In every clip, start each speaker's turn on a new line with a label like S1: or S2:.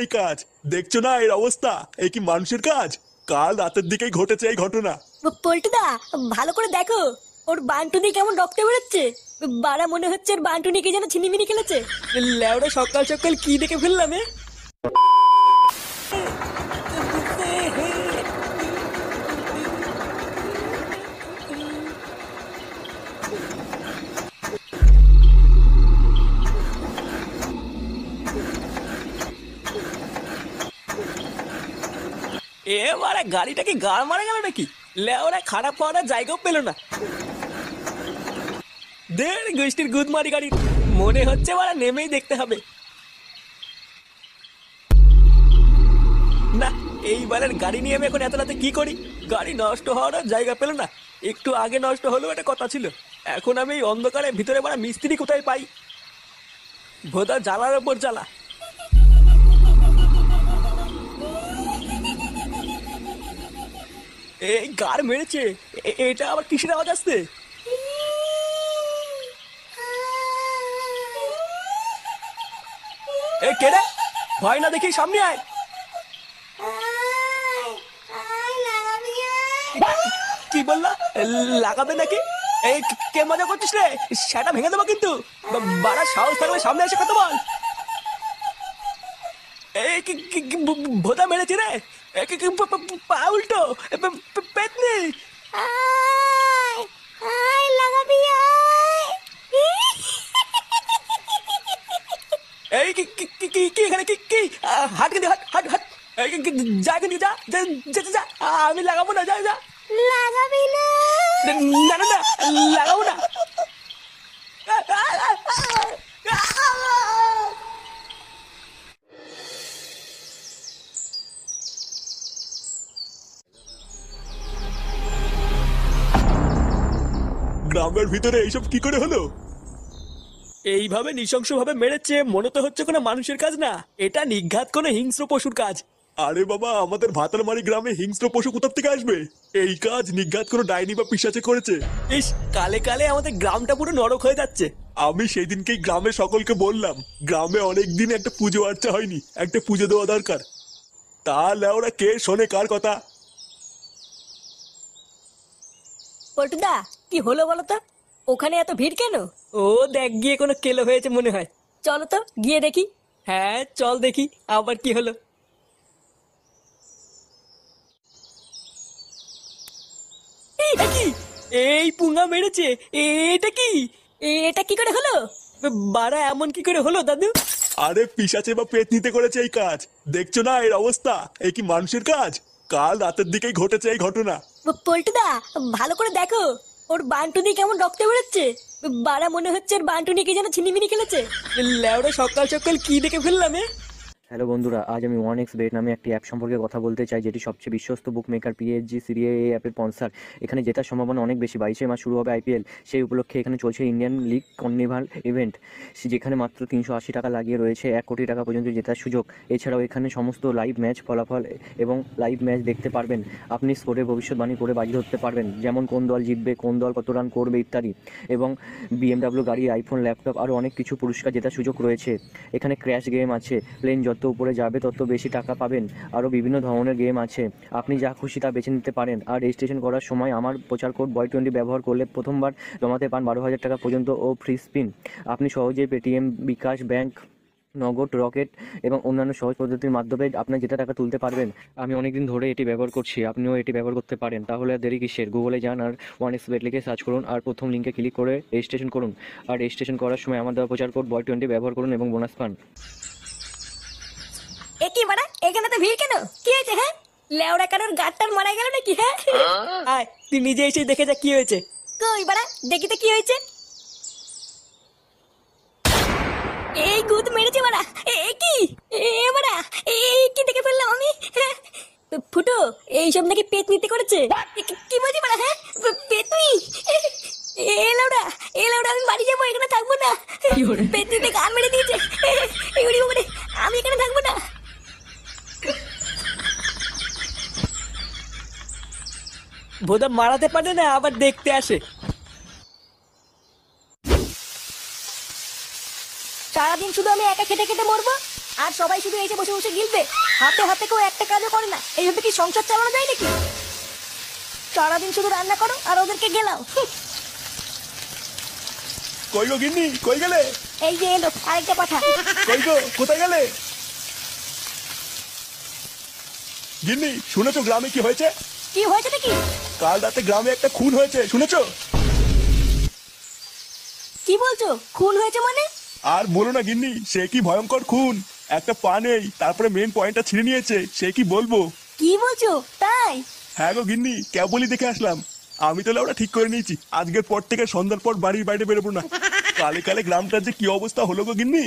S1: এই কাজ দেখছো না, এর অবস্থা এ কি মানুষের কাজ? কাল রাতের দিকেই ঘটেছে এই ঘটনা।
S2: পল্টুদা, ভালো করে দেখো, ওর বান্টুনি কেমন রক্ত বেরোচ্ছে। বাড়া মনে হচ্ছে ওর বান্টুনিকে যেন ছিনিমিনি খেলেছে। লেওড়া সকাল সকাল কি দেখে ফেললাম এ? এবারে গাড়িটা কি গাড় মারা গেল নাকি? লেওরা খারাপ হওয়ার জায়গাও পেল না। দের গোষ্ঠীর গুদমারি গাড়ি, মনে হচ্ছে ওরা নেমেই দেখতে হবে। না, এইবারের গাড়ি নিয়ে আমি এখন এত রাতে কি করি? গাড়ি নষ্ট হওয়ার জায়গা পেল না। একটু আগে নষ্ট হলেও একটা কথা ছিল। এখন আমি এই অন্ধকারে ভিতরে বাড়া মিস্ত্রি কোথায় পাই? ভোদা জ্বালার ওপর জ্বালা। এই গাড় মেরেছে, এটা আবার কিসের আওয়াজ আসছে? এ কেডা? ভয় না দেখি সামনে আয়। কি বললা? লাগাবে নাকি? এই কে মজা করছিস রে? সেটা ভেঙে দেবো কিন্তু। বাড়া সাহস থাকলে সামনে এসে কথা বল। এই ভোদা মেরেছে রে। পা উল্টো পেতনি। এই কি এখানে কি হাট কিন্তু হাট হাট। যা কিন্তু যা যা, আমি লাগাবো না, যা যা।
S3: লাগাবি না?
S2: না না না, লাগাবো না।
S1: গ্রামের ভিতরে এইসব কি করে হলো?
S2: এইভাবে নৃশংসভাবে মেরেছে, মনে তো হচ্ছে কোনো মানুষের কাজ না, এটা নিঘাত কোনো হিংস্র পশুর কাজ।
S1: আরে বাবা, আমাদের ভাতালমারি গ্রামে হিংস্র পশু কোথা থেকে আসবে? এই কাজ নিঘাত কোনো ডাইনি বা পিশাচে করেছে।
S2: ইস, কালে কালে আমাদের গ্রামটা পুরো নরক হয়ে যাচ্ছে।
S1: আমি সেই দিনকেই গ্রামের সকলকে বললাম, গ্রামে অনেকদিন একটা পুজো আর্চা হয়নি, একটা পুজো দেওয়া দরকার। তাহলে ওরা কে শোনে কার কথা?
S2: পল্টুদা, কি হলো বলো তো? ওখানে এত ভিড় কেন? ও দেখ, গিয়ে কোনো কেলো হয়েছে মনে হয়। চলো তো গিয়ে দেখি। হ্যাঁ চল দেখি আবার কি হলো। এটা কি? এই পুঙ্গা মেরেছে। এটা কি? এটা কি করে হলো? বাড়া এমন কি করে হলো দাদু?
S1: আরে পিশাচে বা পেতনিতে করেছে এই কাজ, দেখছো না এর অবস্থা? এ কি মানুষের কাজ? কাল রাতের দিকেই ঘটেছে এই ঘটনা।
S2: পল্টুদা, ভালো করে দেখো, ওর বান্টুনি কেমন রক্ত বেরোচ্ছে। বাড়া মনে হচ্ছে ওর বান্টুনিকে যেন ছিনিমিনি খেলেছে। লেওড়া সকাল সকাল কি দেখে ফেললাম এ?
S4: হ্যালো বন্ধুরা, আজ আমি 1xBet নামে একটি অ্যাপ সম্পর্কে কথা বলতে চাই, যেটি সবচেয়ে বিশ্বস্ত বুক মেকার পিএসজি সিরিয়া এই অ্যাপের স্পন্সর। এখানে জেতার সম্ভাবনা অনেক বেশি। 22 মাস শুরু হবে আইপিএল, সেই উপলক্ষে এখানে চলছে ইন্ডিয়ান লিগ কর্নিভাল ইভেন্ট, যেখানে মাত্র 380 টাকা লাগিয়ে রয়েছে 1 কোটি টাকা পর্যন্ত জেতার সুযোগ। এছাড়াও এখানে সমস্ত লাইভ ম্যাচ ফলাফল এবং লাইভ ম্যাচ দেখতে পারবেন। আপনি স্কোরের ভবিষ্যৎবাণী করে বাজি ধরতে পারবেন, যেমন কোন দল জিতবে, কোন দল কত রান করবে ইত্যাদি। এবং BMW গাড়ি, আইফোন, ল্যাপটপ আরও অনেক কিছু পুরস্কার জেতার সুযোগ রয়েছে। এখানে ক্র্যাশ গেম আছে, প্লেন যত উপরে যাবে তত বেশি টাকা পাবেন। আরও বিভিন্ন ধরনের গেম আছে, আপনি যা খুশি তা বেছে নিতে পারেন। আর রেজিস্ট্রেশন করার সময় আমার প্রচার কোড বয়20 ব্যবহার করলে প্রথমবার জমাতে পান 12,000 টাকা পর্যন্ত ও ফ্রি স্পিন। আপনি সহজেই পেটিএম, বিকাশ, ব্যাংক, নগদ, রকেট এবং অন্যান্য সহজ পদ্ধতির মাধ্যমে আপনার জেতা টাকা তুলতে পারবেন। আমি অনেকদিন ধরে এটি ব্যবহার করছি, আপনিও এটি ব্যবহার করতে পারেন। তাহলে আর দেরি কিসের? গুগলে যান আর 1xBet লিখে সার্চ করুন আর প্রথম লিঙ্কে ক্লিক করে রেজিস্ট্রেশন করুন। আর রেজিস্ট্রেশন করার সময় আমার দেওয়া প্রচার কোড বয়20 ব্যবহার করুন এবং বোনাস পান।
S2: এ কি বাড়া, এখানে তো ভিড় কেন? কি হয়েছে? হ্যাঁ, লেওড়া কারোর গাড়টার মারা গেল নাকি? হ্যাঁ আয়, তুই নিজে এসে দেখে যা কি হয়েছে। কই বাড়া, দেখি তো কি হয়েছে। এই গুদ মেরেছে বাড়া। এ কি? বাড়া, এই কি দেখে ফেললাম আমি? ফুটো, এইসব নাকি পেতনিতে করেছে। কি বলছি বাড়া? হ্যাঁ, পেতনি? এলাউডা এলাউডা, আমি বাড়ি যাবো, এখানে থাকবো না। পেতনিতে গান মেরে দিয়েছে। আমি এখানে থাকবো না। ভোদা মারাতে পারে না, আবার দেখতে আসে। সারাদিন শুধু আমি একা খেটে খেটে মরবো, আর সবাই শুধু এসে বসে বসে গিলবে, হাতে হাতে কেউ একটা কাজও করে না। এইভাবে কি সংসার চালানো যায় নাকি? সারাদিন শুধু রান্না করো আর ওদেরকে গেলাও।
S1: কই গো গিন্নি, কই গেলে?
S2: এই যে এলো আরেকটা পাঠা।
S1: কই গো, কোথায় গেলে? গিন্নি, শুনেছো গ্রামে কি হয়েছে?
S2: কি হয়েছে নাকি?
S1: কাল রাতে গ্রামে একটা খুন হয়েছে, শুনেছো?
S2: কি বলছো? খুন হয়েছে মানে?
S1: আর বলো না গিন্নি, সে কি ভয়ঙ্কর খুন। একটা পা নেই, তারপরে মেন পয়েন্টটা ছিঁড়ে নিয়েছে। সে কি বলবো।
S2: কি বলছো তাই?
S1: হ্যাঁ গো গিন্নি, কেবলই দেখে আসলাম। আমি তাহলে ওটা ঠিক করে নিয়েছি, আজকের পর থেকে সন্ধ্যার পর বাড়ির বাইরে বেরোবো না। কালে কালে গ্রামটার যে কি অবস্থা হলো গো গিন্নি।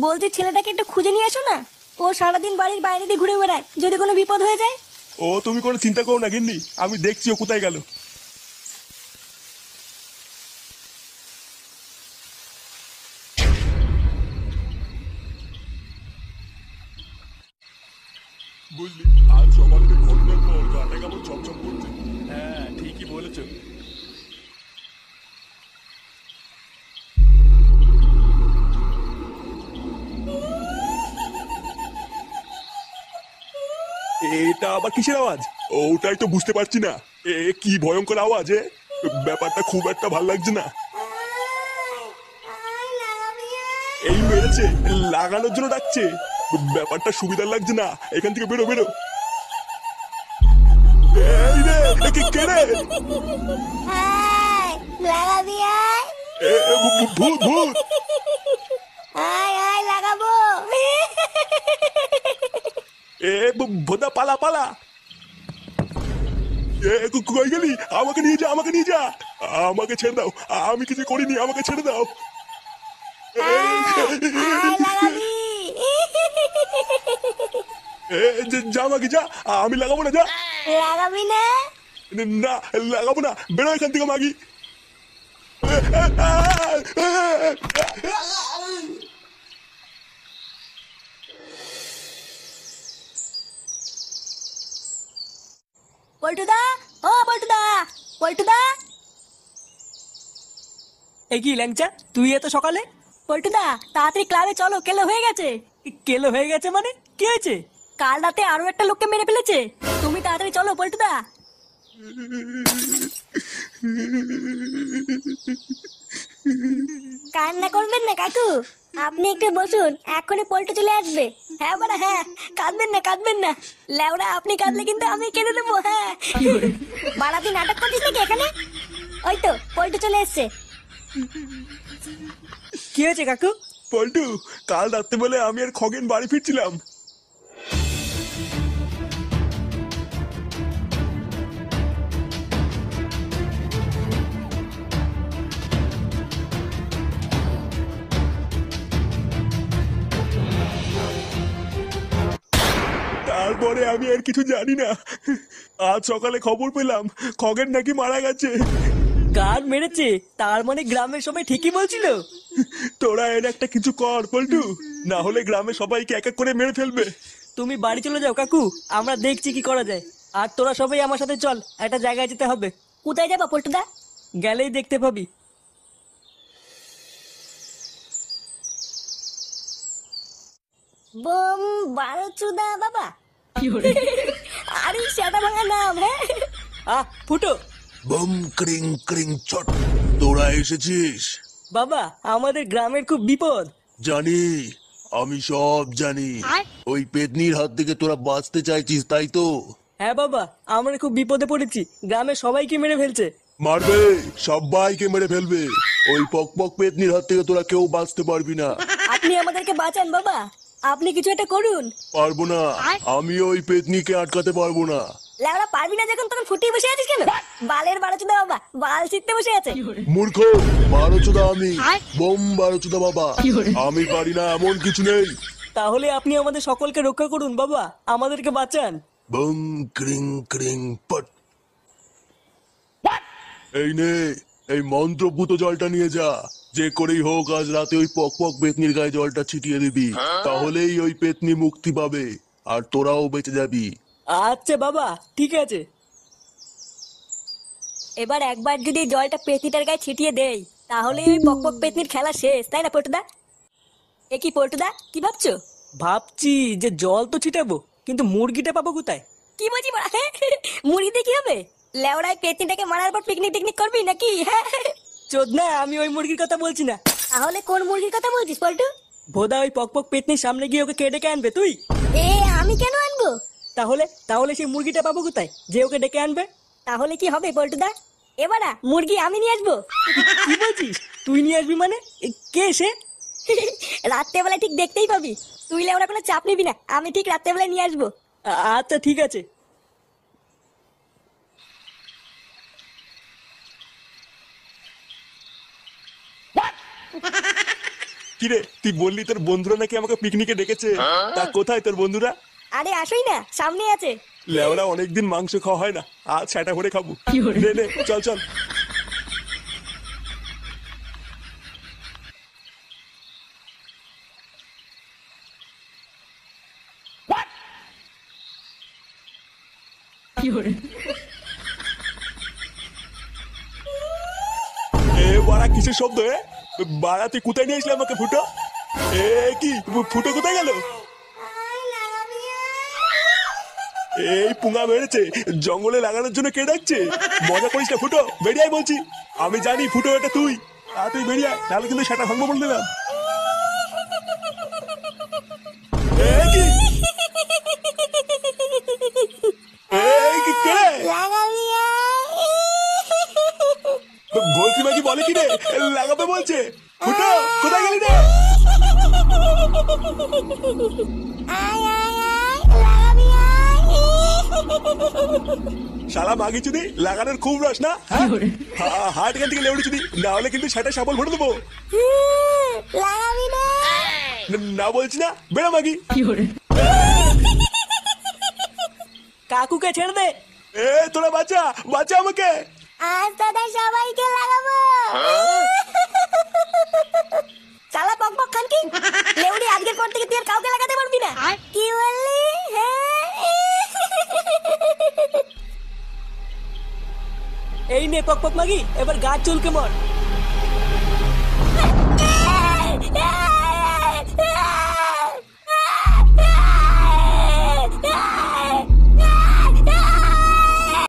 S2: বলছি ছেলেটাকে একটু খুঁজে নিয়ে আসো না। ও সারাদিন বাড়ির বাইরে দিয়ে ঘুরে বেড়ায়, যদি কোনো বিপদ হয়ে যায়।
S1: ও তুমি কোনো চিন্তা করো না গিন্নি, আমি দেখছি ও কোথায় গেল। বুঝলি, আজ সকালে ঘটনার পর গাটা কেমন চমচম করছে। হ্যাঁ ঠিকই বলেছো। এটা আবার কিসের আওয়াজ? ওটাই তো বুঝতে পারছি না। কি ভয়ঙ্কর আওয়াজ! ব্যাপারটা খুব একটা ভালো লাগছে না। এই মেরেছে, লাগানোর জন্য ডাকছে। ব্যাপারটা সুবিধার লাগছে না। এখান থেকে বেরো বেরো। এই রে, কে রে?
S2: লাগাবি আয়।
S1: ভূত ভূত।
S2: আয় আয় লাগাবো।
S1: ভোদা পালা পালা। কই গেলি? আমাকে নিয়ে যা, আমাকে নিয়ে যা। আমাকে ছেড়ে দাও, আমি কিছু করিনি, আমাকে ছেড়ে দাও।
S2: লাগাবি।
S1: যা আমাকে যা, আমি লাগাবো না, যা।
S2: লাগাবি না?
S1: না লাগাবো না, বেরো এখান থেকে মাগি।
S2: পল্টুদা, ও পল্টুদা, পল্টুদা।
S3: এ কি ল্যাংচা, তুই এত সকালে?
S2: পল্টুদা তাড়াতাড়ি ক্লাবে চলো, কেলো হয়ে গেছে।
S3: কেলো হয়ে গেছে মানে? কি হয়েছে?
S2: কাল রাতে আরো একটা লোককে মেরে ফেলেছে। তুমি তাড়াতাড়ি চলো পল্টুদা। কান্না করবেন না কাকু, আপনি একটু বসুন, এখনই পল্টু চলে আসবে। হ্যাঁ বাড়া হ্যাঁ, কাঁদবেন না কাঁদবেন না। লেওড়া আপনি কাঁদলে কিন্তু আমি কেঁদে দেবো। হ্যাঁ বাড়া, তুই নাটক করছিস নাকি এখানে? ওই তো পল্টু চলে এসছে।
S3: কি হয়েছে কাকু?
S1: পল্টু, কাল রাত্রে বলে আমি আর খগেন বাড়ি ফিরছিলাম। তারপরে আমি আর কিছু জানি না। আজ সকালে খবর পেলাম খগেন নাকি মারা গেছে।
S3: গান মেরেছে? তার মানে গ্রামের সবাই ঠিকই বলছিল।
S1: তোরা এর একটা কিছু কর পল্টু, না হলে গ্রামে সবাইকে এক এক করে মেরে ফেলবে।
S3: তুমি বাড়ি চলে যাও কাকু, আমরা দেখছি কি করা যায়। আর তোরা সবাই আমার সাথে চল, একটা জায়গায় যেতে হবে।
S2: কোথায় যাবা পল্টুদা?
S3: গেলেই দেখতে পাবি।
S2: বোম বারোচুদা বাবা। আরে সাদা ভাঙা নাম। হ্যাঁ
S3: আহ ফুটো।
S1: বম ক্রিং ক্রিং চট, তোরা এসেছিস?
S3: বাবা, আমাদের গ্রামের খুব বিপদ।
S5: জানি, আমি সব জানি। ওই পেতনির হাত থেকে তোরা বাঁচতে চাইছিস, তাই তো?
S3: হ্যাঁ বাবা, আমরা খুব বিপদে পড়েছি, গ্রামের সবাইকে মেরে ফেলছে।
S5: মারবে, সবাইকে মেরে ফেলবে। ওই পক পক পেতনির হাত থেকে তোরা কেউ বাঁচতে পারবি না।
S2: আপনি আমাদেরকে বাঁচান বাবা, আপনি কিছু একটা করুন।
S5: পারবো না, আমি ওই পেতনিকে আটকাতে পারবো না।
S2: লেওড়া পারবি না যখন, তখন ফুটিয়ে বসে আছিস কেন? বালের বারোচুদা বাবা বাল ছিটতে বসে আছে।
S5: মূর্খ, বারোচোদা আমি, বোম বারোচোদা বাবা। আমি পারি না এমন কিছু নেই।
S3: তাহলে আপনি আমাদের সকলকে রক্ষা করুন বাবা, আমাদেরকে বাঁচান।
S5: বম ক্রিং ক্রিং পট। এই নে, এই মন্ত্রপুত জলটা নিয়ে যা। যে করেই হোক আজ রাতে ওই পক পক পেতনির গায়ে জলটা ছিটিয়ে দিবি, তাহলেই ওই পেতনি মুক্তি পাবে আর তোরাও বেঁচে যাবি।
S3: আচ্ছা বাবা, ঠিক আছে।
S2: এবার একবার যদি জলটা পেতনিটার গায়ে ছিটিয়ে দেই, তাহলে ওই পক পক পেতনির খেলা শেষ, তাই না পল্টুদা? এ কি পল্টুদা, কি ভাবছো?
S3: ভাবছি যে জল তো ছিটাবো, কিন্তু মুরগিটা পাবো কোথায়?
S2: কি বলছি বাড়া, হ্যাঁ? মুড়ি দিয়ে কি হবে? লেওড়ায় পেতনিটাকে মারার পর পিকনিক টিকনিক করবি নাকি, হ্যাঁ?
S3: চোদ না, আমি ওই মুরগির কথা বলছি না।
S2: তাহলে কোন মুরগির কথা বলছিস পল্টু?
S3: ভোদা ওই পক পেতনির সামনে গিয়ে ওকে ডেকে আনবে তুই।
S2: এ আমি কেন আনবো?
S3: তাহলে তাহলে সেই মুরগিটা পাবো কোথায় যে ওকে ডেকে আনবে?
S2: তাহলে কি হবে পল্টুদা? এবারা মুরগি আমি নিয়ে আসবো।
S3: কি বলছিস? তুই নিয়ে আসবি মানে? কে সে?
S2: রাত্রেবেলায় ঠিক দেখতেই পাবি। তুই লেওড়া কোনো চাপ নিবি না, আমি ঠিক রাত্রেবেলায় নিয়ে আসবো।
S3: আচ্ছা ঠিক আছে।
S1: কিরে, তুই বললি তোর বন্ধুরা নাকি আমাকে পিকনিকে ডেকেছে? তা কোথায় তোর বন্ধুরা?
S2: আরে আসোই না, সামনে আছে।
S1: লেওরা অনেকদিন মাংস খাওয়া হয় না, আজ সেটা করে খাবো। নে নে, চল চল। এ বাড়া কিসের শব্দ? বাড়া তুই কোথায় নিয়ে আসলে আমাকে? ফুটো, এ কি ফুটো কোথায় গেল? এই পুঙ্গা মেরেছে, জঙ্গলে লাগানোর জন্য কে ডাকছে? মজা করিস না ফুটো, বেরিয়ে আয় বলছি। আমি জানি ফুটো এটা তুই, তুই বেরিয়ে আয়, তাহলে কিন্তু সেটা ভাঙবো বলে দিলাম। কে বলছি বাকি বলে কি রে? লাগাবে বলছে। ফুটো কোথায় গেলি রে? শালা মাগি চুদি, লাগানোর খুব রস না? হাট এখান থেকে লেউড়ি চুদি, না হলে কিন্তু সেটা সাবল ভরে দেবো। না বলছি না, বেড়া মাগি।
S3: কাকুকে ছেড়ে দে।
S1: এ তোরা বাঁচা, বাঁচা আমাকে।
S2: আজ তাদের সবাইকে লাগাবো। চালা পক পক খান কি লেউড়ি, আজকের পর থেকে তুই আর কাউকে লাগাতে পারবি না। কি বললি?
S3: এই নে পক মাগি, এবার গাছ চুলকে মর।